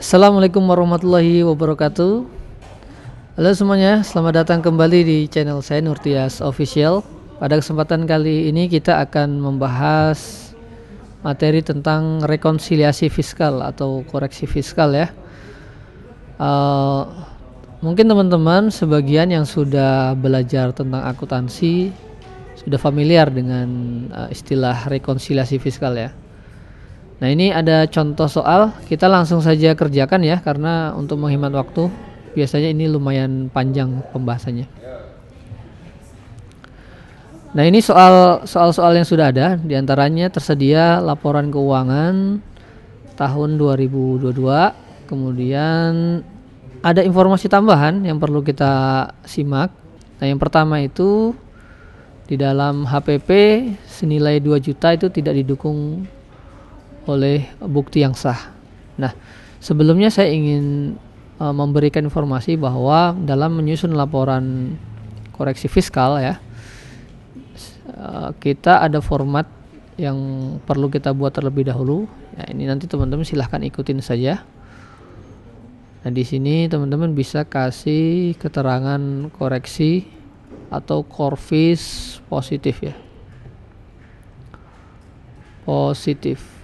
Assalamualaikum warahmatullahi wabarakatuh. Halo semuanya, selamat datang kembali di channel saya Nurtias Official. Pada kesempatan kali ini kita akan membahas materi tentang rekonsiliasi fiskal atau koreksi fiskal ya. Mungkin teman-teman sebagian yang sudah belajar tentang akuntansi sudah familiar dengan istilah rekonsiliasi fiskal ya. Nah, ini ada contoh soal, kita langsung saja kerjakan ya, karena untuk menghemat waktu biasanya ini lumayan panjang pembahasannya. Nah, ini soal-soal yang sudah ada, diantaranya tersedia laporan keuangan tahun 2022, kemudian ada informasi tambahan yang perlu kita simak. Nah, yang pertama itu di dalam HPP senilai 2 juta itu tidak didukung oleh bukti yang sah. Nah, sebelumnya saya ingin memberikan informasi bahwa dalam menyusun laporan koreksi fiskal ya, kita ada format yang perlu kita buat terlebih dahulu. Ya, ini nanti teman-teman silahkan ikutin saja. Nah, di sini teman-teman bisa kasih keterangan koreksi atau korvis positif ya. Positif.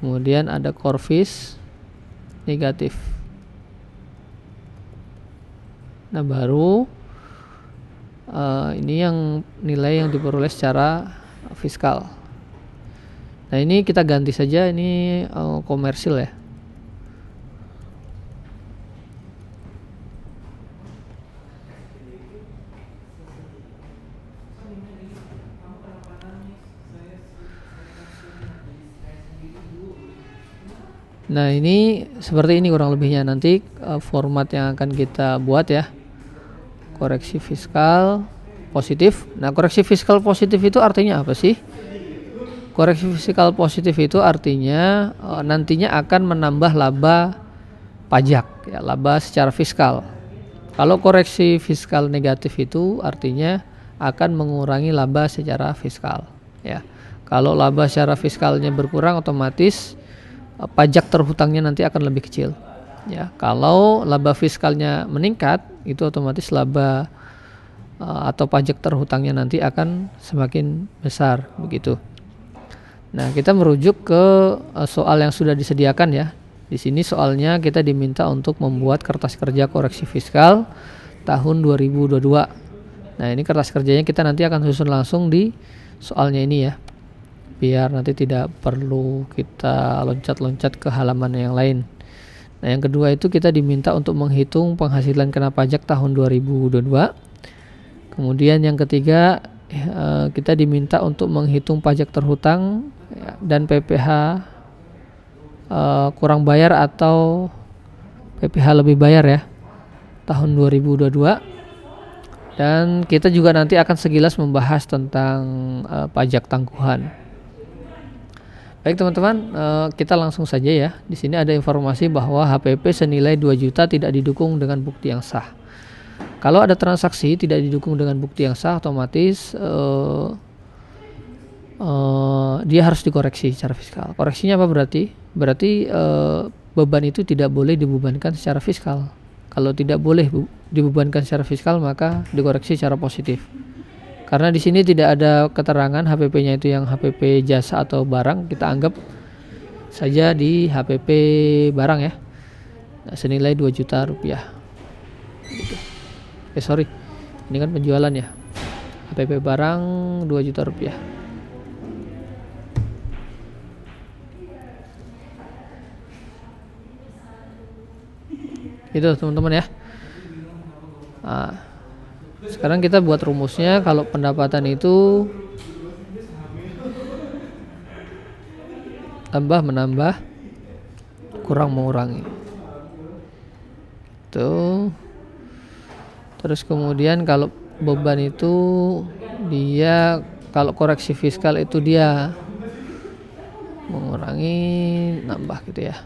Kemudian ada korvis negatif. Nah, baru ini yang nilai yang diperoleh secara fiskal. Nah, ini kita ganti saja, ini komersil ya. Nah, ini seperti ini kurang lebihnya nanti format yang akan kita buat ya. Koreksi fiskal positif. Nah, koreksi fiskal positif itu artinya apa sih? Koreksi fiskal positif itu artinya nantinya akan menambah laba pajak ya, laba secara fiskal. Kalau koreksi fiskal negatif itu artinya akan mengurangi laba secara fiskal ya. Kalau laba secara fiskalnya berkurang, otomatis pajak terhutangnya nanti akan lebih kecil ya. Kalau laba fiskalnya meningkat, itu otomatis laba atau pajak terhutangnya nanti akan semakin besar begitu. Nah, kita merujuk ke soal yang sudah disediakan ya. Di sini soalnya kita diminta untuk membuat kertas kerja koreksi fiskal tahun 2022. Nah, ini kertas kerjanya kita nanti akan susun langsung di soalnya ini ya, biar nanti tidak perlu kita loncat-loncat ke halaman yang lain. Nah, yang kedua itu kita diminta untuk menghitung penghasilan kena pajak tahun 2022. Kemudian yang ketiga kita diminta untuk menghitung pajak terhutang dan PPh kurang bayar atau PPh lebih bayar ya tahun 2022. Dan kita juga nanti akan sekilas membahas tentang pajak tangguhan. Baik teman-teman, kita langsung saja ya. Di sini ada informasi bahwa HPP senilai 2 juta tidak didukung dengan bukti yang sah. Kalau ada transaksi tidak didukung dengan bukti yang sah, otomatis dia harus dikoreksi secara fiskal. Koreksinya apa berarti? Berarti beban itu tidak boleh dibebankan secara fiskal. Kalau tidak boleh dibebankan secara fiskal, maka dikoreksi secara positif. Karena di sini tidak ada keterangan HPP-nya itu yang HPP jasa atau barang, kita anggap saja di HPP barang ya. Nah, senilai 2 juta rupiah. Gitu. Sorry, ini kan penjualan ya. HPP barang 2 juta rupiah. Itu teman-teman ya. Nah, sekarang kita buat rumusnya. Kalau pendapatan itu tambah menambah kurang mengurangi. Tuh. Terus kemudian kalau beban itu dia, kalau koreksi fiskal itu dia mengurangi nambah gitu ya.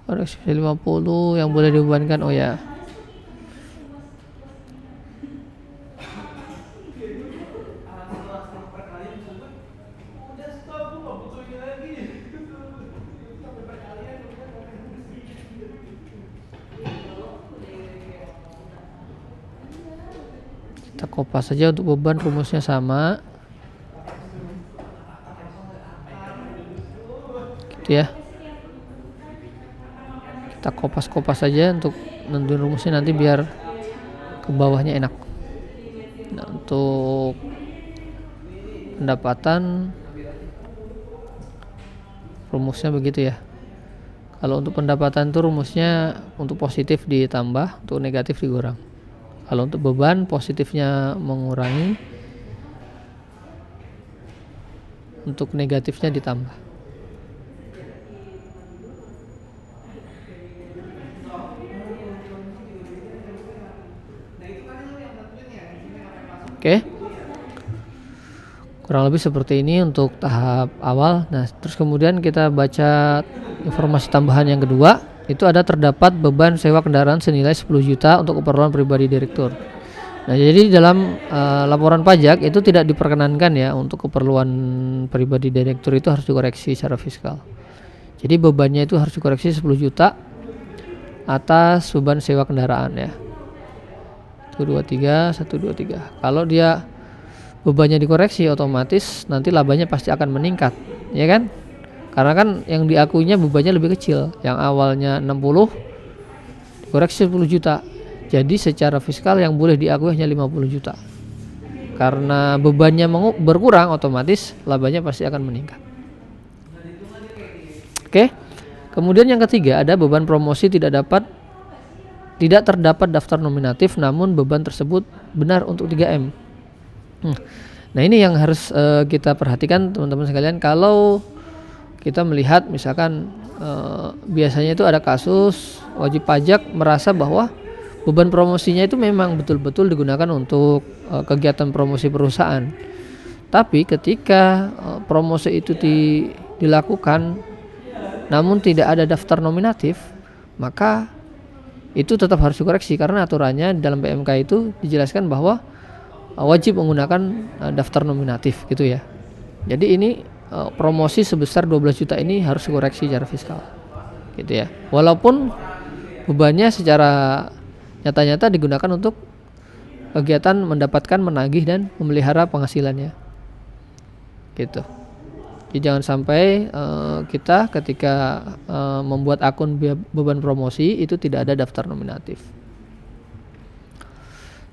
Koreksi 50 yang boleh dibebankan, oh ya. kopas saja untuk beban, rumusnya sama. Gitu ya. Kita kopas-kopas saja untuk nentuin rumusnya nanti biar ke bawahnya enak. Nah, untuk pendapatan rumusnya begitu ya. Kalau untuk pendapatan itu rumusnya untuk positif ditambah, untuk negatif dikurang. Kalau untuk beban, positifnya mengurangi, untuk negatifnya ditambah. Oke. Kurang lebih seperti ini untuk tahap awal. Nah, terus kemudian kita baca informasi tambahan yang kedua. Itu ada terdapat beban sewa kendaraan senilai 10 juta untuk keperluan pribadi direktur. Nah, jadi dalam laporan pajak itu tidak diperkenankan ya untuk keperluan pribadi direktur itu harus dikoreksi secara fiskal. Jadi bebannya itu harus dikoreksi 10 juta atas beban sewa kendaraan ya. 123. Kalau dia bebannya dikoreksi, otomatis nanti labanya pasti akan meningkat, ya kan? Karena kan yang diakuinya bebannya lebih kecil. Yang awalnya 60 dikoreksi 10 juta. Jadi secara fiskal yang boleh diakui hanya 50 juta. Karena bebannya berkurang, otomatis labanya pasti akan meningkat. Oke. Kemudian yang ketiga ada beban promosi tidak terdapat daftar nominatif, namun beban tersebut benar untuk 3M. Nah, ini yang harus kita perhatikan teman-teman sekalian. Kalau kita melihat misalkan biasanya itu ada kasus wajib pajak merasa bahwa beban promosinya itu memang betul-betul digunakan untuk kegiatan promosi perusahaan. Tapi ketika promosi itu dilakukan namun tidak ada daftar nominatif, maka itu tetap harus dikoreksi karena aturannya dalam PMK itu dijelaskan bahwa wajib menggunakan daftar nominatif gitu ya. Jadi ini promosi sebesar 12 juta ini harus dikoreksi secara fiskal gitu ya. Walaupun bebannya secara nyata-nyata digunakan untuk kegiatan mendapatkan, menagih dan memelihara penghasilannya gitu. Jadi jangan sampai kita ketika membuat akun beban promosi itu tidak ada daftar nominatif.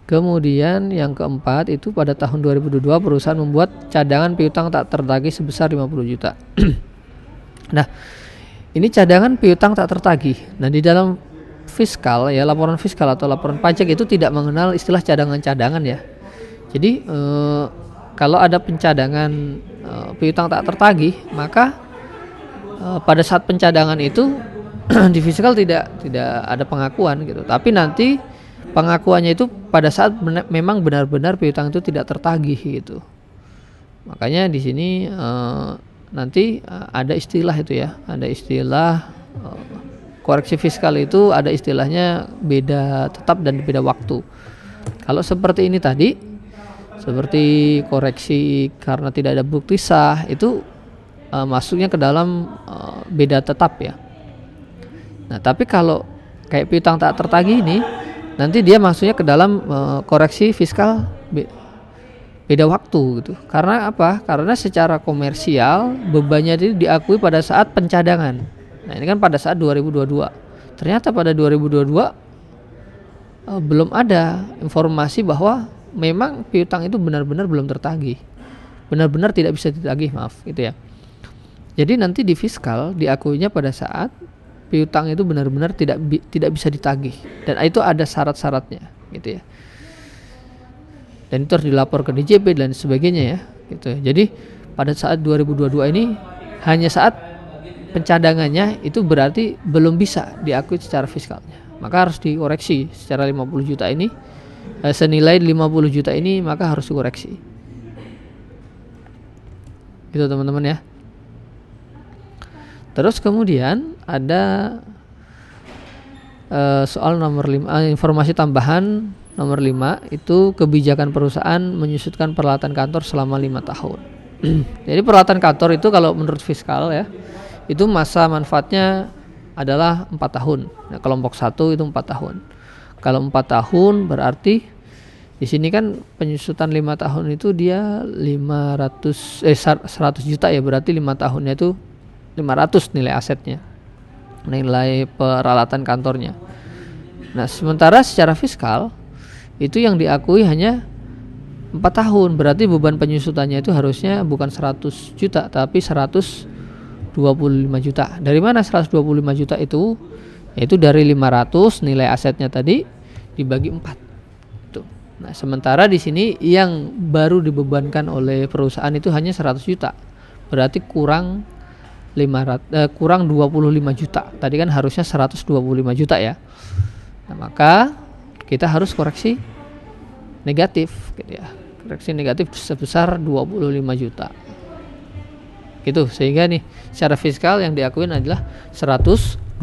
Kemudian yang keempat itu pada tahun 2022 perusahaan membuat cadangan piutang tak tertagih sebesar 50 juta. Nah, ini cadangan piutang tak tertagih. Nah, di dalam fiskal ya, laporan fiskal atau laporan pajak itu tidak mengenal istilah cadangan-cadangan ya. Jadi kalau ada pencadangan piutang tak tertagih, maka pada saat pencadangan itu di fiskal tidak ada pengakuan gitu. Tapi nanti pengakuannya itu pada saat memang benar-benar piutang itu tidak tertagih gitu. Makanya di sini nanti ada istilah itu ya, ada istilah koreksi fiskal itu ada istilahnya beda tetap dan beda waktu. Kalau seperti ini tadi, seperti koreksi karena tidak ada bukti sah itu masuknya ke dalam beda tetap ya. Nah, tapi kalau kayak piutang tak tertagih ini nanti dia masuknya ke dalam koreksi fiskal beda waktu gitu. Karena apa? Karena secara komersial bebannya itu diakui pada saat pencadangan. Nah, ini kan pada saat 2022. Ternyata pada 2022 belum ada informasi bahwa memang piutang itu benar-benar belum tertagih. Benar-benar tidak bisa ditagih, maaf gitu ya. Jadi nanti di fiskal diakuinya pada saat piutang itu benar-benar tidak bisa ditagih dan itu ada syarat-syaratnya gitu ya. Dan itu harus dilapor ke DJP dan sebagainya ya gitu ya. Jadi pada saat 2022 ini hanya saat pencadangannya itu berarti belum bisa diakui secara fiskalnya. Maka harus dikoreksi secara 50 juta ini senilai 50 juta ini maka harus dikoreksi. Gitu teman-teman ya. Terus kemudian ada soal nomor 5, informasi tambahan nomor 5 itu kebijakan perusahaan menyusutkan peralatan kantor selama 5 tahun. Jadi peralatan kantor itu kalau menurut fiskal ya, itu masa manfaatnya adalah 4 tahun. Nah, kelompok 1 itu 4 tahun. Kalau 4 tahun berarti Di sini kan penyusutan 5 tahun itu dia 100 juta ya, berarti 5 tahunnya itu 500 nilai asetnya, nilai peralatan kantornya. Nah, sementara secara fiskal itu yang diakui hanya 4 tahun, berarti beban penyusutannya itu harusnya bukan 100 juta tapi 125 juta. Dari mana 125 juta itu? Yaitu dari 500 nilai asetnya tadi dibagi 4. Tuh. Nah, sementara di sini yang baru dibebankan oleh perusahaan itu hanya 100 juta. Berarti kurang 25 juta. Tadi kan harusnya 125 juta ya. Nah, maka kita harus koreksi negatif gitu ya. Koreksi negatif sebesar 25 juta. Gitu, sehingga nih secara fiskal yang diakuin adalah 125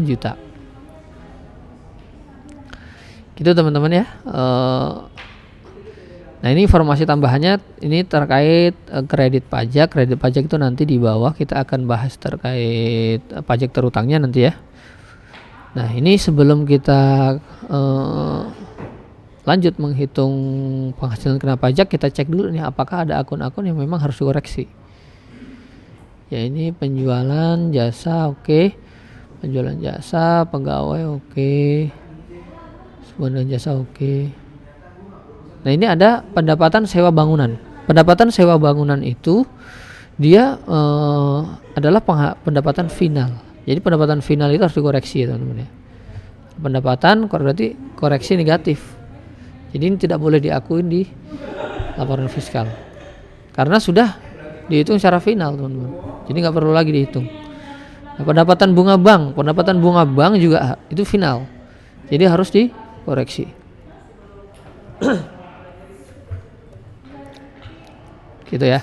juta. Gitu teman-teman ya. Nah, ini informasi tambahannya ini terkait kredit pajak. Kredit pajak itu nanti di bawah kita akan bahas terkait pajak terutangnya nanti ya. Nah, ini sebelum kita lanjut menghitung penghasilan kena pajak, kita cek dulu nih apakah ada akun-akun yang memang harus dikoreksi. Ya, ini penjualan jasa oke. Penjualan jasa, pegawai oke. Sebuah jasa oke. Nah, ini ada pendapatan sewa bangunan. Pendapatan sewa bangunan itu dia adalah pendapatan final. Jadi pendapatan final itu harus dikoreksi ya teman-teman ya. Pendapatan berarti koreksi negatif. Jadi ini tidak boleh diakuin di laporan fiskal karena sudah dihitung secara final teman-teman. Jadi nggak perlu lagi dihitung. Nah, pendapatan bunga bank juga itu final. Jadi harus dikoreksi. Gitu ya.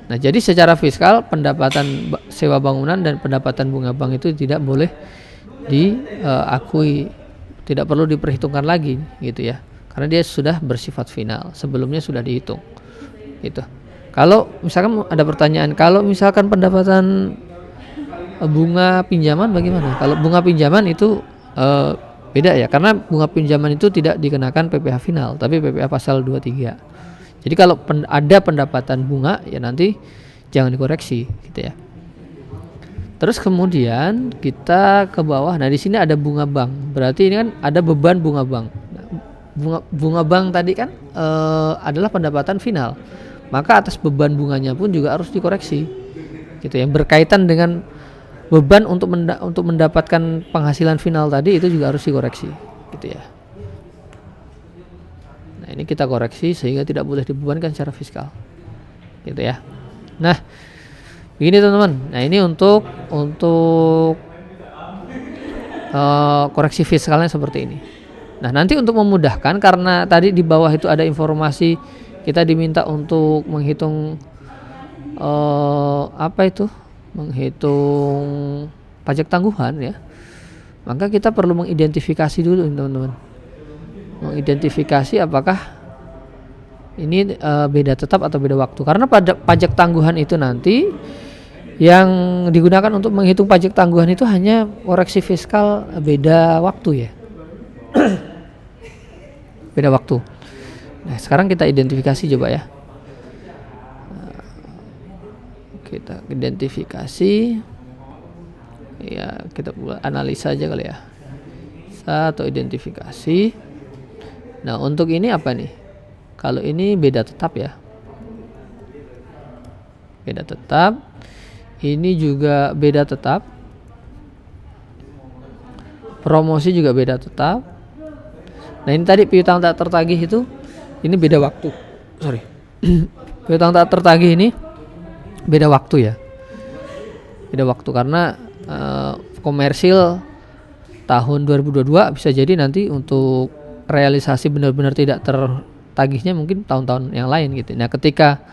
Nah, jadi secara fiskal pendapatan sewa bangunan dan pendapatan bunga bank itu tidak boleh diakui, tidak perlu diperhitungkan lagi gitu ya. Karena dia sudah bersifat final, sebelumnya sudah dihitung. Gitu. Kalau misalkan ada pertanyaan, kalau misalkan pendapatan bunga pinjaman bagaimana? Kalau bunga pinjaman itu beda ya, karena bunga pinjaman itu tidak dikenakan PPh final, tapi PPh pasal 23. Jadi kalau ada pendapatan bunga ya nanti jangan dikoreksi gitu ya. Terus kemudian kita ke bawah. Nah, di sini ada bunga bank. Berarti ini kan ada beban bunga bank. Bunga bank tadi kan adalah pendapatan final, maka atas beban bunganya pun juga harus dikoreksi gitu yang berkaitan dengan beban untuk mendapatkan penghasilan final tadi itu juga harus dikoreksi gitu ya. Nah, ini kita koreksi sehingga tidak boleh dibebankan secara fiskal gitu ya. Nah, begini teman-teman. Nah, ini untuk koreksi fiskalnya seperti ini. Nah, nanti untuk memudahkan, karena tadi di bawah itu ada informasi kita diminta untuk menghitung menghitung pajak tangguhan ya. Maka kita perlu mengidentifikasi dulu teman-teman. Mengidentifikasi apakah ini beda tetap atau beda waktu. Karena pada pajak tangguhan itu nanti yang digunakan untuk menghitung pajak tangguhan itu hanya koreksi fiskal beda waktu ya. Beda waktu. Nah, sekarang kita identifikasi coba ya. Kita identifikasi. Ya, kita analisa aja kali ya. Satu identifikasi. Nah, untuk ini apa nih? Kalau ini beda tetap ya. Beda tetap. Ini juga beda tetap. Promosi juga beda tetap. Nah, ini tadi piutang tak tertagih itu ini beda waktu. Piutang tak tertagih ini beda waktu ya. Beda waktu karena komersil tahun 2022 bisa jadi nanti untuk realisasi benar-benar tidak tertagihnya mungkin tahun-tahun yang lain gitu. Nah, ketika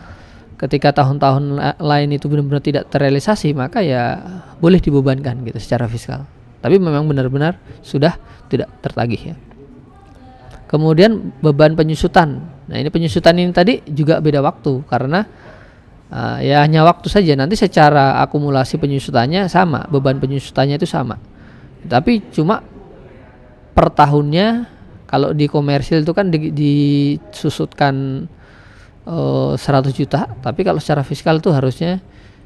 tahun-tahun lain itu benar-benar tidak terrealisasi, maka ya boleh dibebankan gitu secara fiskal. Tapi memang benar-benar sudah tidak tertagih ya. Kemudian beban penyusutan. Nah, ini penyusutan ini tadi juga beda waktu karena ya hanya waktu saja. Nanti secara akumulasi penyusutannya sama, beban penyusutannya itu sama. Tapi cuma per tahunnya Kalau di komersil itu kan disusutkan 100 juta, tapi kalau secara fiskal itu harusnya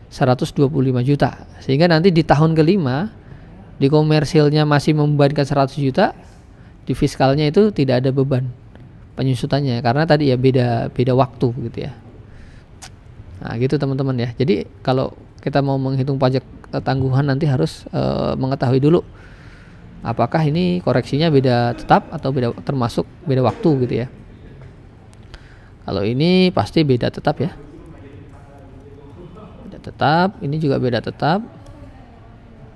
125 juta. Sehingga nanti di tahun kelima di komersilnya masih membebankan 100 juta, di fiskalnya itu tidak ada beban penyusutannya karena tadi ya beda waktu gitu ya. Nah, gitu teman-teman ya. Jadi kalau kita mau menghitung pajak tangguhan nanti harus mengetahui dulu apakah ini koreksinya beda tetap atau termasuk beda waktu gitu ya. Kalau ini pasti beda tetap ya. Beda tetap, ini juga beda tetap.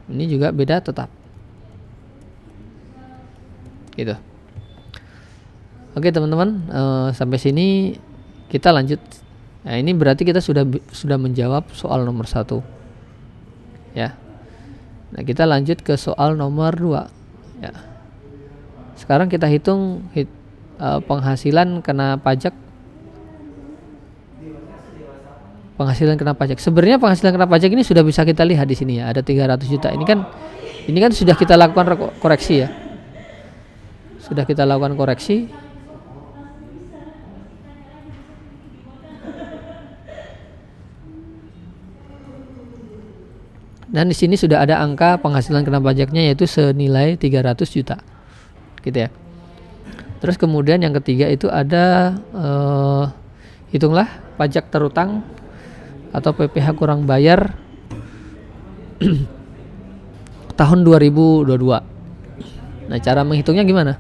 Ini juga beda tetap. Gitu. Oke teman-teman, sampai sini kita lanjut. Nah, ini berarti kita sudah menjawab soal nomor 1. Ya. Nah, kita lanjut ke soal nomor 2. Ya. Sekarang kita hitung penghasilan kena pajak. Penghasilan kena pajak. Sebenarnya penghasilan kena pajak ini sudah bisa kita lihat di sini ya, ada 300 juta. Ini kan sudah kita lakukan koreksi ya. Sudah kita lakukan koreksi. Dan di sini sudah ada angka penghasilan kena pajaknya yaitu senilai 300 juta. Gitu ya. Terus kemudian yang ketiga itu ada hitunglah pajak terutang atau PPh kurang bayar tahun 2022. Nah, cara menghitungnya gimana?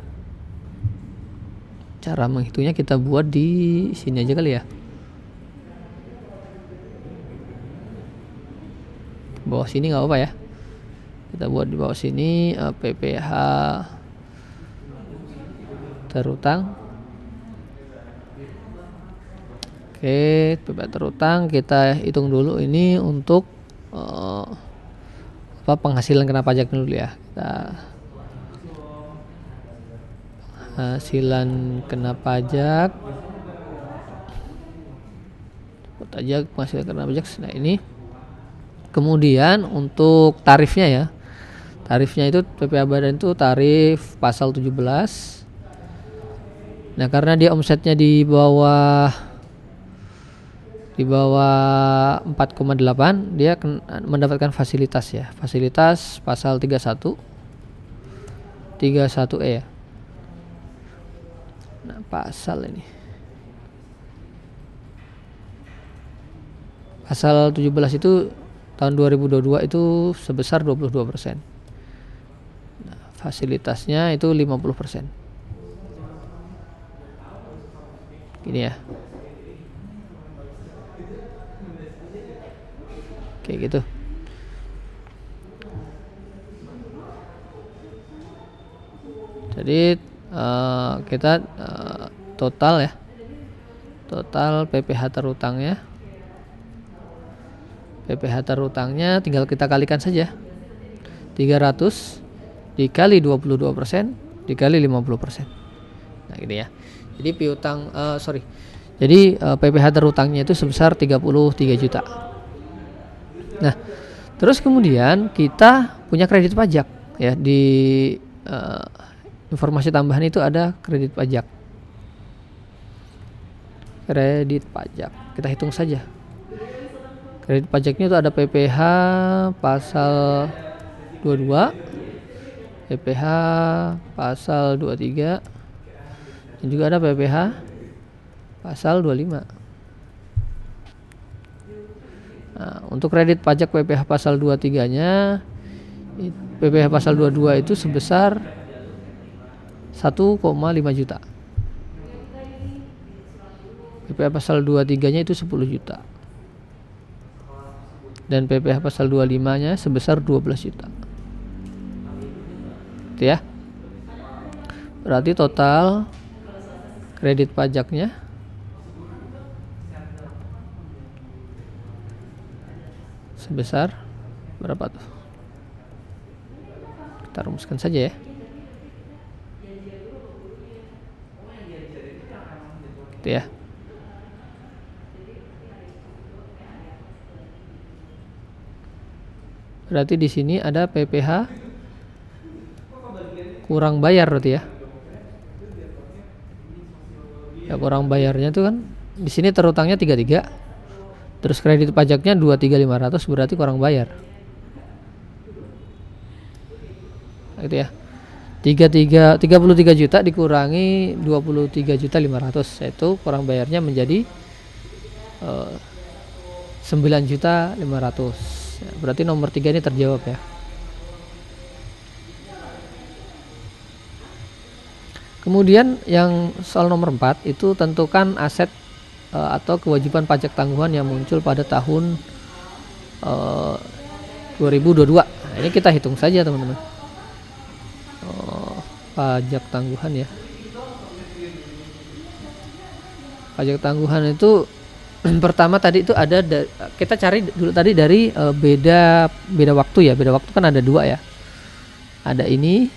Cara menghitungnya kita buat di sini aja kali ya. Bawah sini nggak apa-apa ya. Kita buat di bawah sini PPh terutang. Oke, PPh terutang kita hitung dulu ini untuk penghasilan kena pajak dulu ya. Kita penghasilan kena pajak. Buat aja penghasilan kena pajak. Nah, ini. Kemudian untuk tarifnya ya. Tarifnya itu PPh Badan itu tarif pasal 17. Nah, karena dia omsetnya di bawah 4,8 dia mendapatkan fasilitas ya. Fasilitas pasal 31 31E ya. Nah, pasal ini. Pasal 17 itu tahun 2022 itu sebesar 22%. Nah, fasilitasnya itu 50%. Gini ya. Kayak gitu. Jadi kita total ya. Total PPh terutangnya. PPh terutangnya tinggal kita kalikan saja. 300 dikali 22% dikali 50%. Nah, gini ya. Jadi piutang Jadi PPh terutangnya itu sebesar 33 juta. Nah, terus kemudian kita punya kredit pajak ya, di informasi tambahan itu ada kredit pajak. Kredit pajak. Kita hitung saja. Kredit pajaknya itu ada PPh pasal 22, PPh pasal 23, dan juga ada PPh pasal 25. Nah, untuk kredit pajak PPh pasal 23-nya, PPh pasal 22 itu sebesar 1,5 juta. PPh pasal 23-nya itu 10 juta. Dan PPh pasal 25-nya sebesar 12 juta. Gitu ya. Berarti total kredit pajaknya sebesar berapa tuh? Kita rumuskan saja ya. Gitu ya. Berarti di sini ada PPh kurang bayar berarti ya. kurang bayarnya itu kan di sini terutangnya 33. Terus kredit pajaknya 23.500, berarti kurang bayar. Gitu ya. 33 juta dikurangi 23.500.000, itu kurang bayarnya menjadi 9.500.000. Ya, berarti nomor 3 ini terjawab ya. Kemudian yang soal nomor 4 itu tentukan aset atau kewajiban pajak tangguhan yang muncul pada tahun 2022. Nah, ini kita hitung saja teman-teman. Pajak tangguhan ya. Pajak tangguhan itu pertama tadi itu ada kita cari dulu tadi dari beda waktu ya. Beda waktu kan ada 2 ya. Ada ini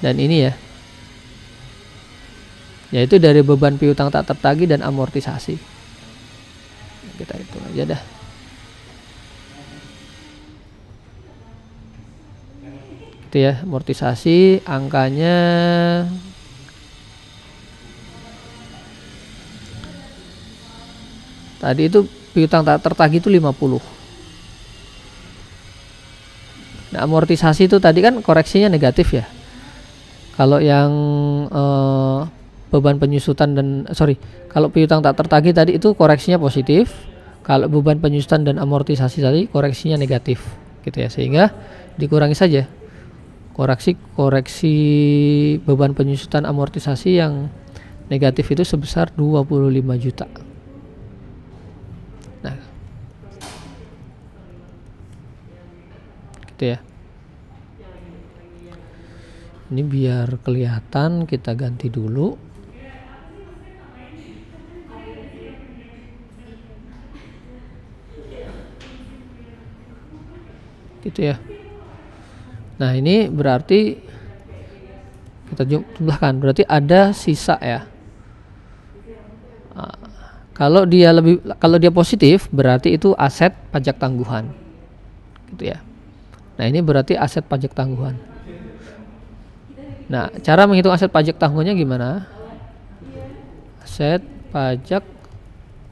dan ini ya. Yaitu dari beban piutang tak tertagih dan amortisasi. Kita hitung aja dah. Gitu ya, amortisasi angkanya tadi itu piutang tak tertagih itu 50. Nah, amortisasi itu tadi kan koreksinya negatif ya. Kalau yang beban penyusutan dan kalau piutang tak tertagih tadi itu koreksinya positif. Kalau beban penyusutan dan amortisasi tadi koreksinya negatif, gitu ya. Sehingga dikurangi saja. Koreksi beban penyusutan amortisasi yang negatif itu sebesar 25 juta. Nah, gitu ya. Ini biar kelihatan kita ganti dulu. Gitu ya. Nah, ini berarti kita jumlahkan, berarti ada sisa ya. Nah, kalau dia positif berarti itu aset pajak tangguhan. Gitu ya. Nah, ini berarti aset pajak tangguhan. Nah, cara menghitung aset pajak tangguhannya gimana? Aset pajak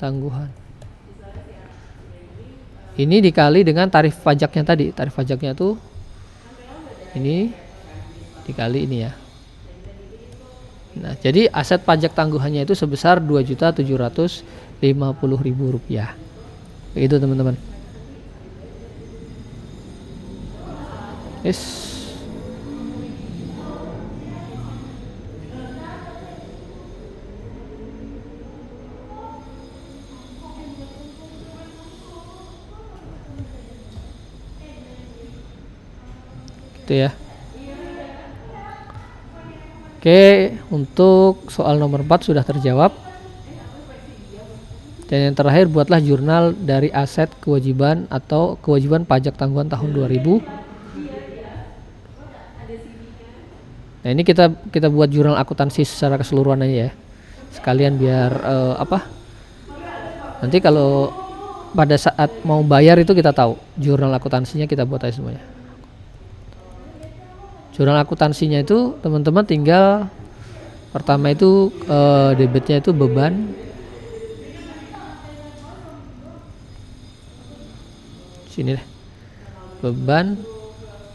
tangguhan. Ini dikali dengan tarif pajaknya tadi. Tarif pajaknya tuh ini dikali ini ya. Nah, jadi aset pajak tangguhannya itu sebesar Rp2.750.000. Begitu teman-teman. Yes. Gitu ya. Oke, untuk soal nomor 4 sudah terjawab. Dan yang terakhir, buatlah jurnal dari aset kewajiban atau kewajiban pajak tangguhan tahun 2000. Nah, ini kita buat jurnal akuntansi secara keseluruhan aja ya. Sekalian biar nanti kalau pada saat mau bayar itu kita tahu jurnal akuntansinya, kita buat aja semuanya. Jurnal akuntansinya itu teman-teman tinggal pertama itu debitnya itu beban, sini deh, beban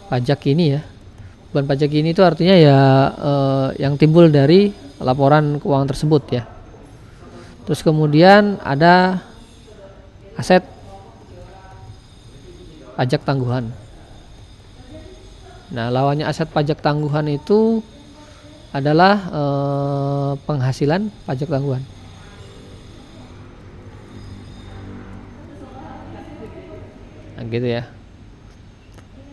pajak ini ya. Beban pajak ini itu artinya ya yang timbul dari laporan keuangan tersebut ya. Terus kemudian ada aset pajak tangguhan. Nah, lawannya aset pajak tangguhan itu adalah penghasilan pajak tangguhan. Nah, gitu ya.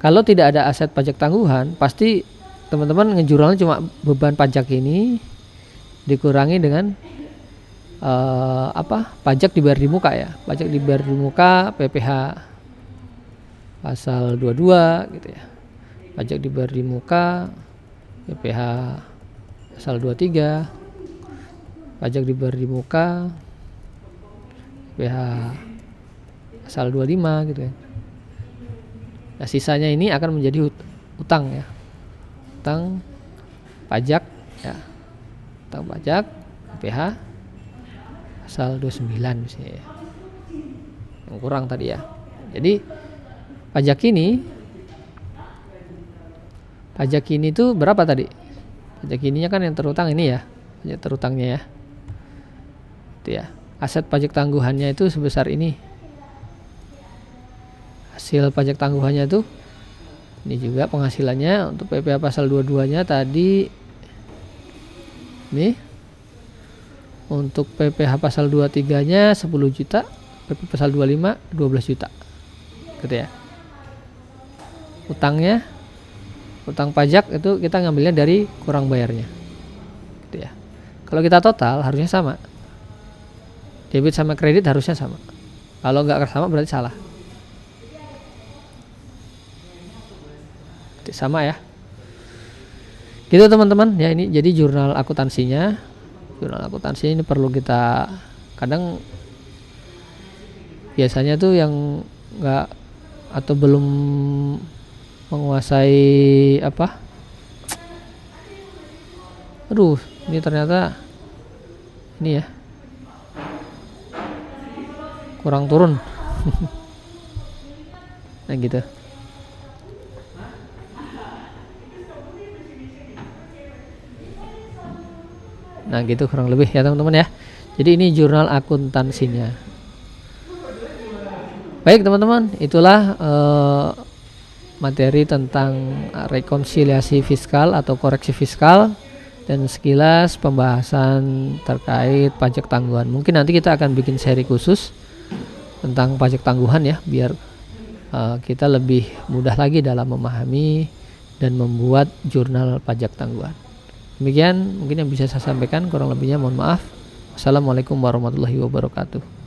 Kalau tidak ada aset pajak tangguhan, pasti teman-teman ngejurnalnya cuma beban pajak ini dikurangi dengan pajak dibayar di muka ya. Pajak dibayar di muka PPh pasal 22 gitu ya. Pajak dibayar di muka PPh pasal 23, pajak dibayar di muka PPh pasal 25 gitu ya. Nah, sisanya ini akan menjadi utang ya. Utang pajak ya. Utang pajak PPh pasal 29 misalnya. Yang kurang tadi ya. Jadi pajak ini tuh berapa tadi? Pajak ininya kan yang terutang ini ya. Pajak terutangnya ya. Itu ya. Aset pajak tangguhannya itu sebesar ini. Hasil pajak tangguhannya tuh ini juga penghasilannya untuk PPh pasal 22-nya tadi nih. Untuk PPh pasal 23-nya 10 juta, PPh pasal 25 12 juta. Gitu ya. Utang pajak itu kita ngambilnya dari kurang bayarnya. Gitu ya. Kalau kita total harusnya sama. Debit sama kredit harusnya sama. Kalau nggak sama berarti salah. Sama ya. Gitu teman-teman. Ya ini jadi jurnal akuntansinya. Jurnal akuntansi ini perlu kita kadang biasanya tuh yang nggak atau belum menguasai apa? Aduh, ini ternyata ini ya. Kurang turun. Nah gitu. Nah gitu kurang lebih ya teman-teman ya. Jadi ini jurnal akuntansinya. Baik teman-teman, itulah materi tentang rekonsiliasi fiskal atau koreksi fiskal dan sekilas pembahasan terkait pajak tangguhan. Mungkin nanti kita akan bikin seri khusus tentang pajak tangguhan ya, biar kita lebih mudah lagi dalam memahami dan membuat jurnal pajak tangguhan. Demikian mungkin yang bisa saya sampaikan, kurang lebihnya mohon maaf. Assalamualaikum warahmatullahi wabarakatuh.